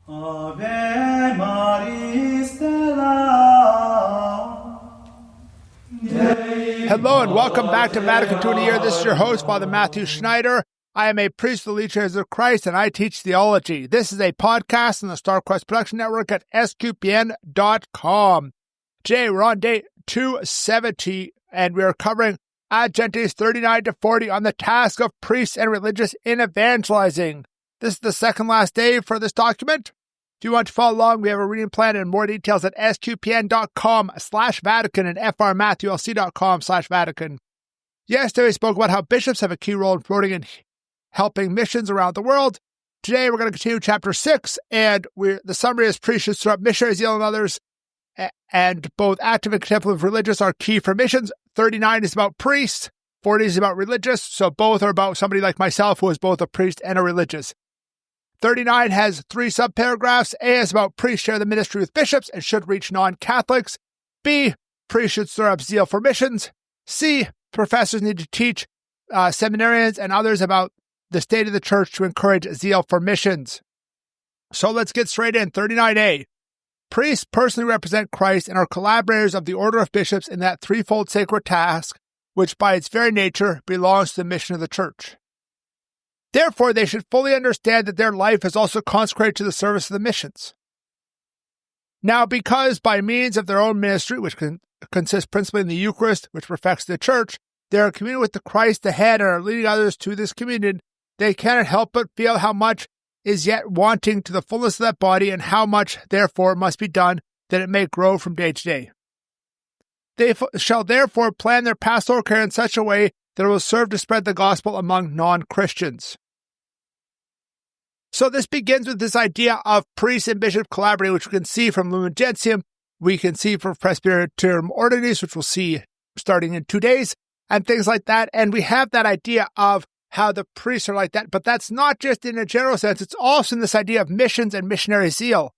Ave Maria Stella. Hello and welcome back to Vatican II in a Year. This is your host, Father Matthew Schneider. I am a priest of the Church of Christ and I teach theology. This is a podcast on the StarQuest Production Network at sqpn.com. Today we're on day 270 and we are covering Ad Gentes 39 to 40 on the task of priests and religious in evangelizing. This is the second last day for this document. If you want to follow along, we have a reading plan and more details at sqpn.com/Vatican and frmatthewlc.com/Vatican. Yesterday we spoke about how bishops have a key role in promoting and helping missions around the world. Today we're going to continue chapter 6, and the summary is priests should stir up missionary zeal in others, and both active and contemplative religious are key for missions. 39 is about priests, 40 is about religious, so both are about somebody like myself who is both a priest and a religious. 39 has 3 subparagraphs. A is about priests share the ministry with bishops and should reach non-Catholics. B, priests should stir up zeal for missions. C, professors need to teach seminarians and others about the state of the church to encourage zeal for missions. So let's get straight in. 39A. Priests personally represent Christ and are collaborators of the order of bishops in that threefold sacred task, which by its very nature belongs to the mission of the church. Therefore, they should fully understand that their life is also consecrated to the service of the missions. Now, because by means of their own ministry, which consists principally in the Eucharist, which perfects the church, they are in communion with the Christ, the head, and are leading others to this communion, they cannot help but feel how much is yet wanting to the fullness of that body and how much, therefore, must be done that it may grow from day to day. They shall therefore plan their pastoral care in such a way that it will serve to spread the gospel among non-Christians. So this begins with this idea of priest and bishop collaborating, which we can see from Lumen Gentium, we can see from Presbyterorum Ordinis, which we'll see starting in 2 days, and things like that. And we have that idea of how the priests are like that, but that's not just in a general sense, it's also in this idea of missions and missionary zeal.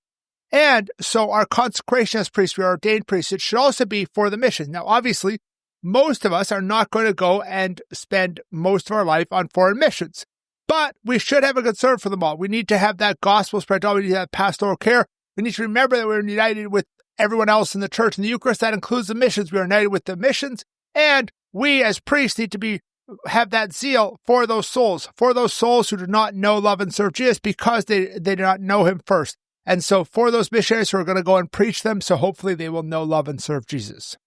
And so our consecration as priests, we are ordained priests, it should also be for the mission. Now, obviously, most of us are not going to go and spend most of our life on foreign missions, but we should have a concern for them all. We need to have that gospel spread out. We need to have pastoral care. We need to remember that we're united with everyone else in the church and the Eucharist. That includes the missions. We are united with the missions, and we as priests need to have that zeal for those souls who do not know, love, and serve Jesus because they do not know him first. And so for those missionaries who are going to go and preach them, so hopefully they will know, love, and serve Jesus.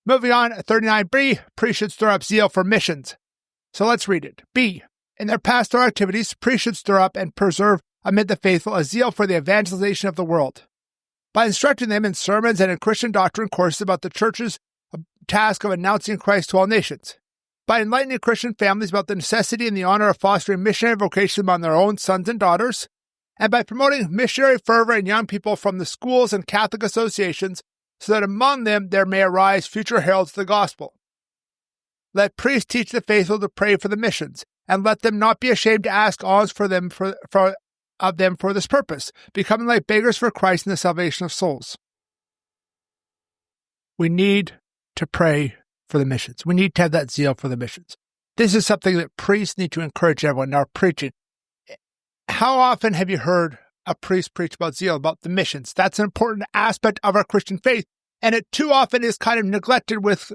Moving on, 39b, priests should stir up zeal for missions. So let's read it. B, in their pastoral activities, priests should stir up and preserve amid the faithful a zeal for the evangelization of the world. By instructing them in sermons and in Christian doctrine courses about the church's task of announcing Christ to all nations. By enlightening Christian families about the necessity and the honor of fostering missionary vocation among their own sons and daughters. And by promoting missionary fervor in young people from the schools and Catholic associations, so that among them there may arise future heralds of the gospel. Let priests teach the faithful to pray for the missions, and let them not be ashamed to ask alms of them for this purpose, becoming like beggars for Christ in the salvation of souls. We need to pray for the missions. We need to have that zeal for the missions. This is something that priests need to encourage everyone in our preaching. How often have you heard a priest preach about zeal, about the missions? That's an important aspect of our Christian faith, and it too often is kind of neglected with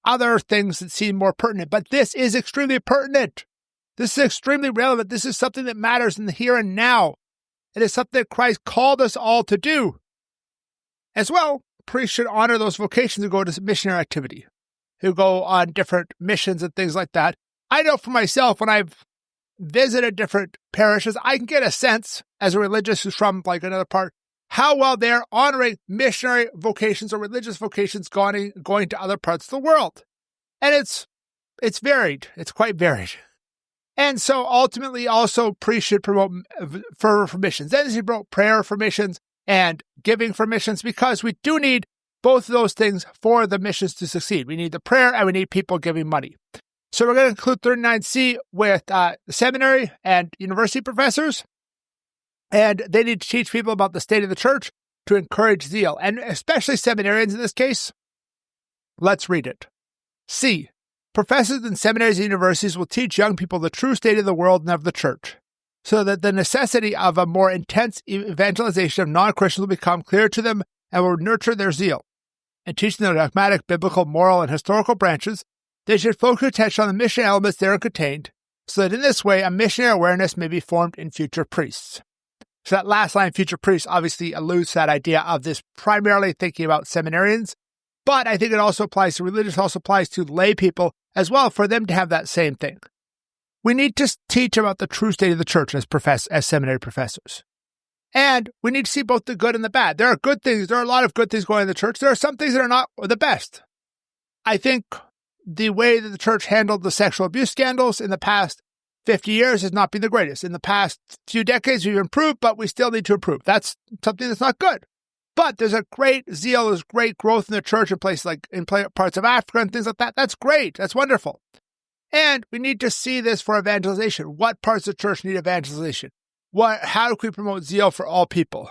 other things that seem more pertinent. But this is extremely pertinent. This is extremely relevant. This is something that matters in the here and now. It is something that Christ called us all to do. As well, priests should honor those vocations who go to missionary activity, who go on different missions and things like that. I know for myself, when I've visited different parishes, I can get a sense as a religious who's from like another part, how well they're honoring missionary vocations or religious vocations going to other parts of the world. And it's varied. It's quite varied. And so ultimately also priests should promote fervor for missions. Then they should promote prayer for missions and giving for missions, because we do need both of those things for the missions to succeed. We need the prayer and we need people giving money. So we're going to include 39C with seminary and university professors, and they need to teach people about the state of the church to encourage zeal, and especially seminarians in this case. Let's read it. C. Professors in seminaries and universities will teach young people the true state of the world and of the church. so that the necessity of a more intense evangelization of non-Christians will become clear to them and will nurture their zeal. In teaching the dogmatic, biblical, moral, and historical branches, they should focus attention on the missionary elements therein contained, so that in this way a missionary awareness may be formed in future priests. So that last line, future priests, obviously alludes to that idea of this primarily thinking about seminarians, but I think it also applies to religious, also applies to lay people as well, for them to have that same thing. We need to teach about the true state of the church as seminary professors. And we need to see both the good and the bad. There are good things. There are a lot of good things going on in the church. There are some things that are not the best. I think the way that the church handled the sexual abuse scandals in the past 50 years has not been the greatest. In the past few decades, we've improved, but we still need to improve. That's something that's not good. But there's a great zeal, there's great growth in the church in places like in parts of Africa and things like that. That's great. That's wonderful. And we need to see this for evangelization. What parts of the church need evangelization? How do we promote zeal for all people?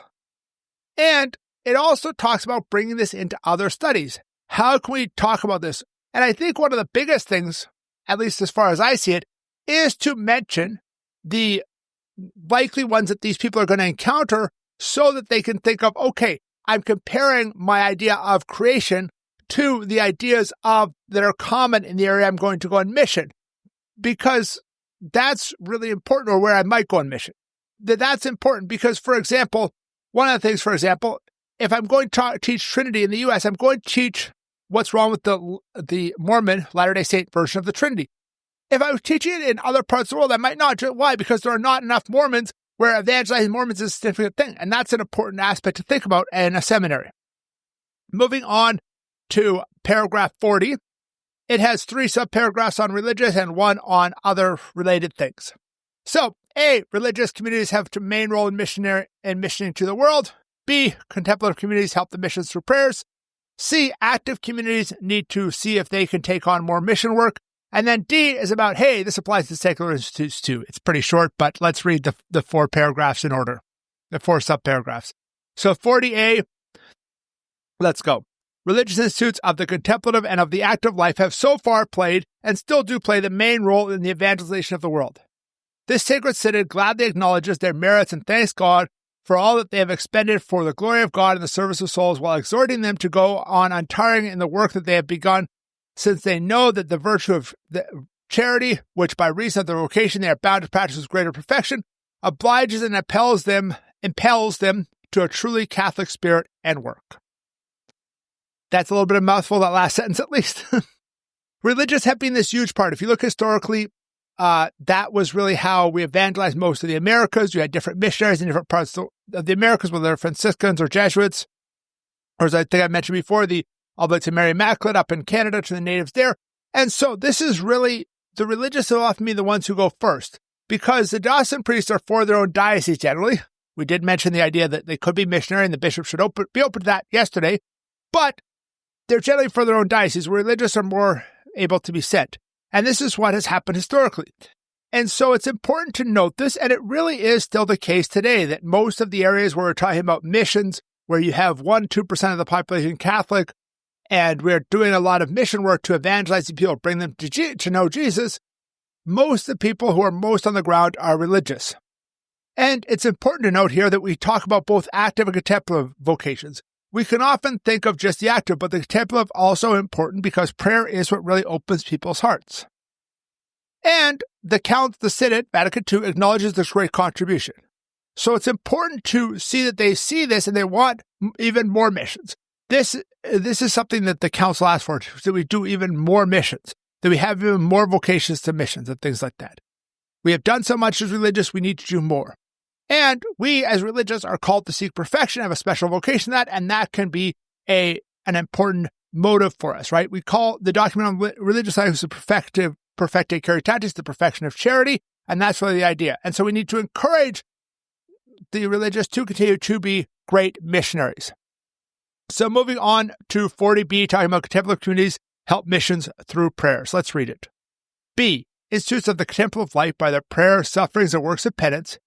And it also talks about bringing this into other studies. How can we talk about this? And I think one of the biggest things, at least as far as I see it, is to mention the likely ones that these people are going to encounter so that they can think of, okay, I'm comparing my idea of creation to the ideas that are common in the area I'm going to go on mission, because that's really important, or where I might go on mission. That's important because, for example, one of the things, if I'm going to teach Trinity in the U.S., I'm going to teach what's wrong with the Mormon Latter-day Saint version of the Trinity. If I was teaching it in other parts of the world, I might not. Why? Because there are not enough Mormons where evangelizing Mormons is a significant thing. And that's an important aspect to think about in a seminary. Moving on to paragraph 40. It has 3 subparagraphs on religious and 1 on other related things. So, A, religious communities have a main role in missioning to the world. B, contemplative communities help the missions through prayers. C, active communities need to see if they can take on more mission work. And then D is about, hey, this applies to secular institutes too. It's pretty short, but let's read the 4 paragraphs in order, the 4 subparagraphs. So 40A, let's go. Religious institutes of the contemplative and of the active life have so far played and still do play the main role in the evangelization of the world. This sacred synod gladly acknowledges their merits and thanks God for all that they have expended for the glory of God and the service of souls, while exhorting them to go on untiring in the work that they have begun, since they know that the virtue of the charity, which by reason of their vocation they are bound to practice with greater perfection, obliges and impels them to a truly Catholic spirit and work. That's a little bit of a mouthful, that last sentence at least. Religious have been this huge part. If you look historically, that was really how we evangelized most of the Americas. You had different missionaries in different parts of the Americas, whether they're Franciscans or Jesuits, or as I think I mentioned before, although it's Mary Immaculate up in Canada to the natives there. And so this is really, the religious will often be the ones who go first, because the diocesan priests are for their own diocese generally. We did mention the idea that they could be missionary and the bishop should be open to that yesterday, but they're generally for their own diocese, where religious are more able to be sent. And this is what has happened historically. And so it's important to note this, and it really is still the case today, that most of the areas where we're talking about missions, where you have 1-2% of the population Catholic, and we're doing a lot of mission work to evangelize the people, bring them to know Jesus, most of the people who are most on the ground are religious. And it's important to note here that we talk about both active and contemplative vocations. We can often think of just the active, but the contemplative also important because prayer is what really opens people's hearts. And the Synod, Vatican II, acknowledges this great contribution. So it's important to see that they see this and they want even more missions. This is something that the Council asked for, that we do even more missions, that we have even more vocations to missions and things like that. We have done so much as religious, we need to do more. And we, as religious, are called to seek perfection, have a special vocation in that, and that can be an important motive for us, right? We call the document on religious life the Perfecte Caritatis, the perfection of charity, and that's really the idea. And so we need to encourage the religious to continue to be great missionaries. So moving on to 40B, talking about contemplative communities help missions through prayers. Let's read it. B, institutes of the contemplative life by their prayer, sufferings, and works of penance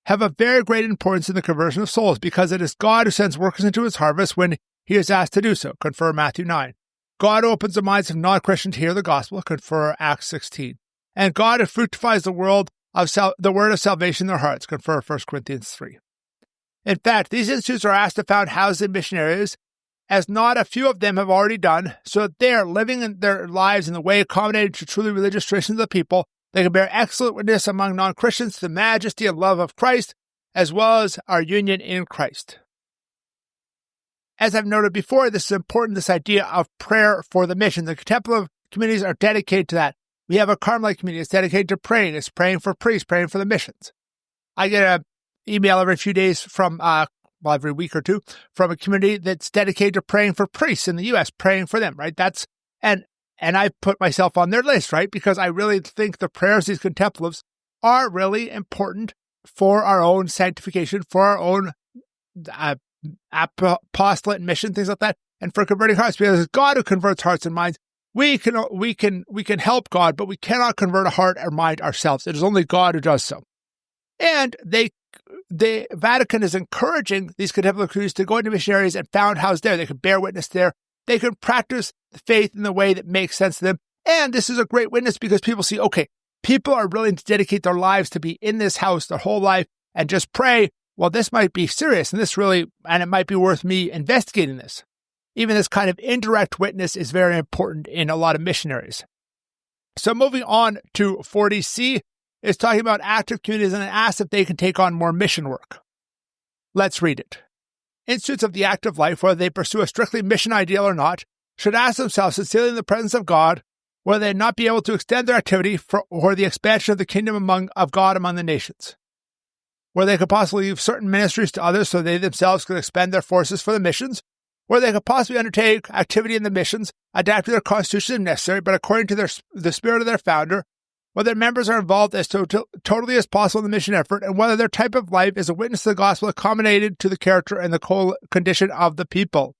have a very great importance in the conversion of souls, because it is God who sends workers into his harvest when he is asked to do so. Confer Matthew 9. God opens the minds of non-Christians to hear the gospel. Confer Acts 16. And God who fructifies the world of the word of salvation in their hearts, confer 1 Corinthians 3. In fact, these institutes are asked to found houses in mission areas, as not a few of them have already done, so that they are living in their lives in the way accommodated to truly religious traditions of the people. They can bear excellent witness among non-Christians to the majesty and love of Christ, as well as our union in Christ. As I've noted before, this is important, this idea of prayer for the mission. The contemplative communities are dedicated to that. We have a Carmelite community that's dedicated to praying. It's praying for priests, praying for the missions. I get an email every few days from, every week or two, from a community that's dedicated to praying for priests in the U.S., praying for them, right? And I put myself on their list, right? Because I really think the prayers of these contemplatives are really important for our own sanctification, for our own apostolate mission, things like that, and for converting hearts, because it's God who converts hearts and minds. We can help God, but we cannot convert a heart or mind ourselves. It is only God who does so. And the Vatican is encouraging these contemplative communities to go into missionaries and found house there. They can bear witness there. They can practice the faith in the way that makes sense to them. And this is a great witness because people see, okay, people are willing to dedicate their lives to be in this house their whole life and just pray, well, this might be serious and it might be worth me investigating this. Even this kind of indirect witness is very important in a lot of missionaries. So moving on to 40C is talking about active communities and it asks if they can take on more mission work. Let's read it. Institutes of the active life, whether they pursue a strictly mission ideal or not, should ask themselves sincerely in the presence of God, whether they not be able to extend their activity for the expansion of the kingdom of God among the nations. Where they could possibly leave certain ministries to others so they themselves could expend their forces for the missions, where they could possibly undertake activity in the missions, adapting their constitution if necessary, but according to the spirit of their founder, whether members are involved as totally as possible in the mission effort, and whether their type of life is a witness to the gospel accommodated to the character and the condition of the people.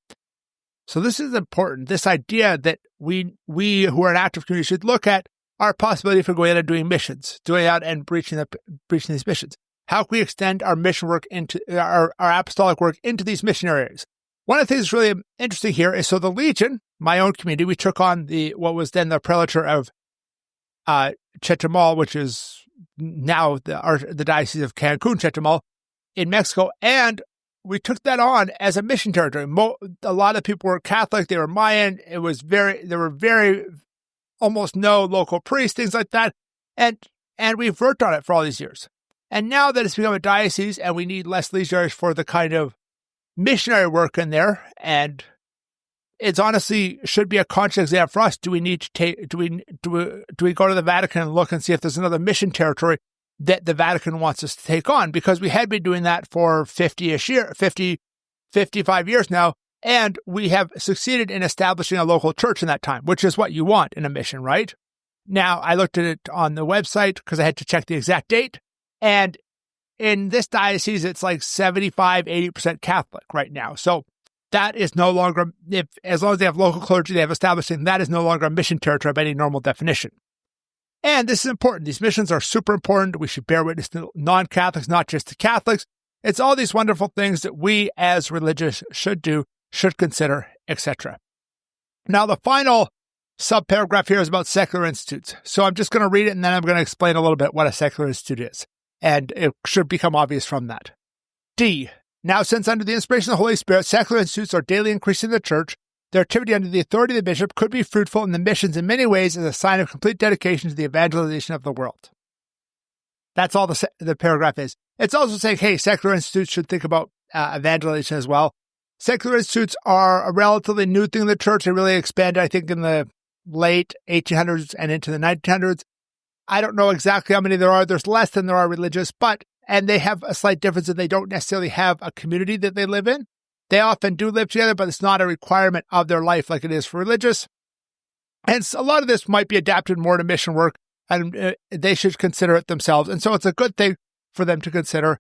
So this is important, this idea that we who are an active community should look at our possibility for going out and doing missions, doing out and preaching these missions. How can we extend our mission work into our apostolic work into these mission areas? One of the things that's really interesting here is, so the Legion, my own community, we took on what was then the prelature of Chetumal, which is now the Diocese of Cancun, Chetumal, in Mexico, and we took that on as a mission territory. A lot of people were Catholic, they were Mayan, there were very almost no local priests, things like that, and we've worked on it for all these years. And now that it's become a diocese and we need less legionaries for the kind of missionary work in there, and it's honestly should be a conscious exam for us. Do we need to do we go to the Vatican and look and see if there's another mission territory that the Vatican wants us to take on? Because we had been doing that for 55 years now, and we have succeeded in establishing a local church in that time, which is what you want in a mission, right? Now, I looked at it on the website because I had to check the exact date, and in this diocese, it's like 75-80% Catholic right now. So that is no longer, as long as they have local clergy, they have established things, that is no longer a mission territory by any normal definition. And this is important. These missions are super important. We should bear witness to non-Catholics, not just to Catholics. It's all these wonderful things that we as religious should do, should consider, etc. Now, the final subparagraph here is about secular institutes. So I'm just going to read it and then I'm going to explain a little bit what a secular institute is. And it should become obvious from that. D. Now, since under the inspiration of the Holy Spirit, secular institutes are daily increasing in the church, their activity under the authority of the bishop could be fruitful in the missions in many ways as a sign of complete dedication to the evangelization of the world. That's all the paragraph is. It's also saying, hey, secular institutes should think about evangelization as well. Secular institutes are a relatively new thing in the church. They really expanded, I think, in the late 1800s and into the 1900s. I don't know exactly how many there are. There's less than there are religious, and they have a slight difference in they don't necessarily have a community that they live in. They often do live together, but it's not a requirement of their life like it is for religious. And a lot of this might be adapted more to mission work, and they should consider it themselves. And so it's a good thing for them to consider.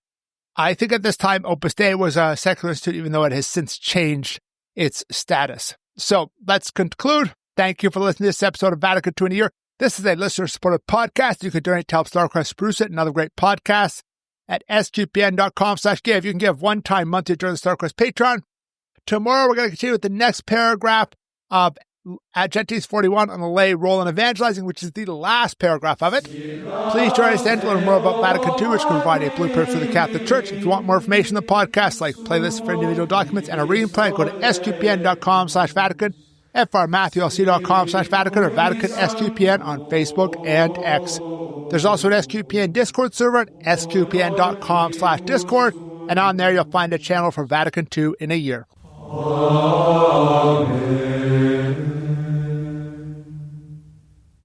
I think at this time, Opus Dei was a secular institute, even though it has since changed its status. So let's conclude. Thank you for listening to this episode of Vatican II in a Year. This is a listener-supported podcast. You can donate to help StarCrest produce it and other great podcasts at sqpn.com/give. You can give one-time monthly during the StarCrest Patreon. Tomorrow, we're going to continue with the next paragraph of at Gentis 41 on the lay, role, and evangelizing, which is the last paragraph of it. Please join us then to learn more about Vatican II, which can provide a blueprint for the Catholic Church. If you want more information on the podcast, like playlists for individual documents and a reading plan, go to sqpn.com/Vatican, and for our MatthewLC.com/Vatican or Vatican SQPN on Facebook and X. There's also an SQPN Discord server at sqpn.com/Discord, and on there you'll find a channel for Vatican II in a year. Amen.